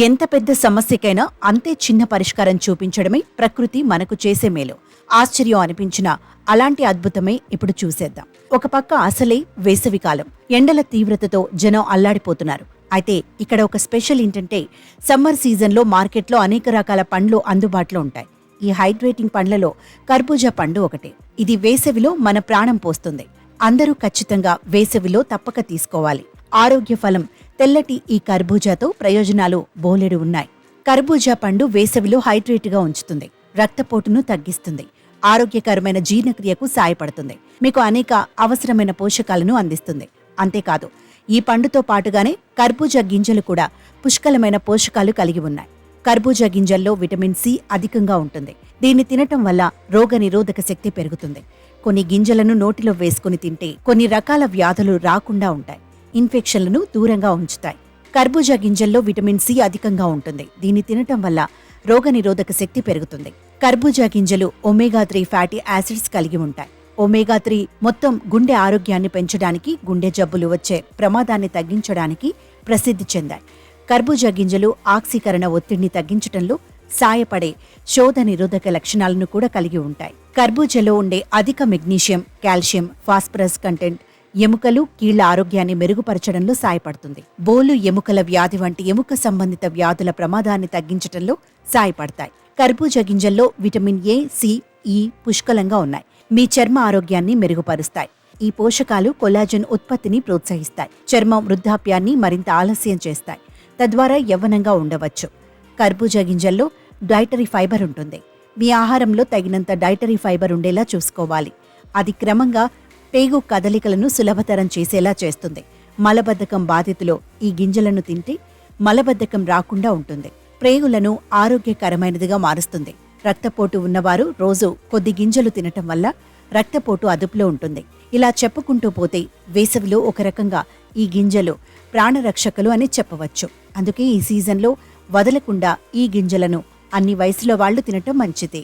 ఎంత పెద్ద సమస్యకైనా అంతే చిన్న పరిష్కారం చూపించడమే ప్రకృతి మనకు చేసే మేలు. ఆశ్చర్యం అనిపించిన అలాంటి అద్భుతమే ఇప్పుడు చూసేద్దాం. ఒక పక్క అసలే వేసవికాలం, ఎండల తీవ్రతతో జనం అల్లాడిపోతున్నారు. అయితే ఇక్కడ ఒక స్పెషల్ ఏంటంటే, సమ్మర్ సీజన్లో మార్కెట్లో అనేక రకాల పండ్లు అందుబాటులో ఉంటాయి. ఈ హైడ్రేటింగ్ పండ్లలో కర్బూజా పండు ఒకటి. ఇది వేసవిలో మన ప్రాణం పోస్తుంది. అందరూ ఖచ్చితంగా వేసవిలో తప్పక తీసుకోవాలి. ఆరోగ్య ఫలం తెల్లటి ఈ కర్బూజాతో ప్రయోజనాలు బోలెడు ఉన్నాయి. కర్బూజా పండు వేసవిలో హైడ్రేట్గా ఉంచుతుంది, రక్తపోటును తగ్గిస్తుంది, ఆరోగ్యకరమైన జీర్ణక్రియకు సాయపడుతుంది, మీకు అనేక అవసరమైన పోషకాలను అందిస్తుంది. అంతేకాదు, ఈ పండుతో పాటుగానే కర్బూజా గింజలు కూడా పుష్కలమైన పోషకాలు కలిగి ఉన్నాయి. కర్బూజా గింజల్లో విటమిన్ సి అధికంగా ఉంటుంది. దీన్ని తినటం వల్ల రోగనిరోధక శక్తి పెరుగుతుంది. కొన్ని గింజలను నోటిలో వేసుకుని తింటే కొన్ని రకాల వ్యాధులు రాకుండా ఉంటాయి, ఇన్ఫెక్షన్లను దూరంగా ఉంచుతాయి. కర్బూజా గింజల్లో విటమిన్ సి అధికంగా ఉంటుంది. దీన్ని తినటం వల్ల రోగనిరోధక శక్తి పెరుగుతుంది. కర్బూజా గింజలు ఒమేగా-3 ఫ్యాటీ యాసిడ్స్ కలిగి ఉంటాయి. ఒమేగా-3 మొత్తం గుండె ఆరోగ్యాన్ని పెంచడానికి, గుండె జబ్బులు వచ్చే ప్రమాదాన్ని తగ్గించడానికి ప్రసిద్ధి చెందాయి. కర్బూజా గింజలు ఆక్సీకరణ ఒత్తిడిని తగ్గించటంలో సాయపడే శోధ నిరోధక లక్షణాలను కూడా కలిగి ఉంటాయి. కర్బూజాలో ఉండే అధిక మెగ్నీషియం, కాల్షియం, ఫాస్ఫరస్ కంటెంట్ ఎముకలు, కీళ్ల ఆరోగ్యాన్ని మెరుగుపరచడంలో సాయపడుతుంది. బోలు ఎముకల వ్యాధి వంటి ఎముక సంబంధిత వ్యాధుల ప్రమాదాన్ని తగ్గించడంలో సాయపడతాయి. కర్బూజా గింజల్లో విటమిన్ ఏ, సి, ఈ పుష్కలంగా ఉన్నాయి. మీ చర్మ ఆరోగ్యాన్ని మెరుగుపరుస్తాయి. ఈ పోషకాలు కొల్లాజెన్ ఉత్పత్తిని ప్రోత్సహిస్తాయి. చర్మం వృద్ధాప్యాన్ని మరింత ఆలస్యం చేస్తాయి, తద్వారా యవ్వనంగా ఉండవచ్చు. కర్బూజా గింజల్లో డైటరీ ఫైబర్ ఉంటుంది. మీ ఆహారంలో తగినంత డైటరీ ఫైబర్ ఉండేలా చూసుకోవాలి. అది క్రమంగా పేగు కదలికలను సులభతరం చేసేలా చేస్తుంది. మలబద్ధకం బాధితులు ఈ గింజలను తింటే మలబద్ధకం రాకుండా ఉంటుంది. ప్రేగులను ఆరోగ్యకరమైనదిగా మారుస్తుంది. రక్తపోటు ఉన్నవారు రోజు కొద్ది గింజలు తినటం వల్ల రక్తపోటు అదుపులో ఉంటుంది. ఇలా చెప్పుకుంటూ పోతే వేసవిలో ఒక రకంగా ఈ గింజలు ప్రాణరక్షకులు అని చెప్పవచ్చు. అందుకే ఈ సీజన్లో వదలకుండా ఈ గింజలను అన్ని వయసులో వాళ్లు తినటం మంచిది.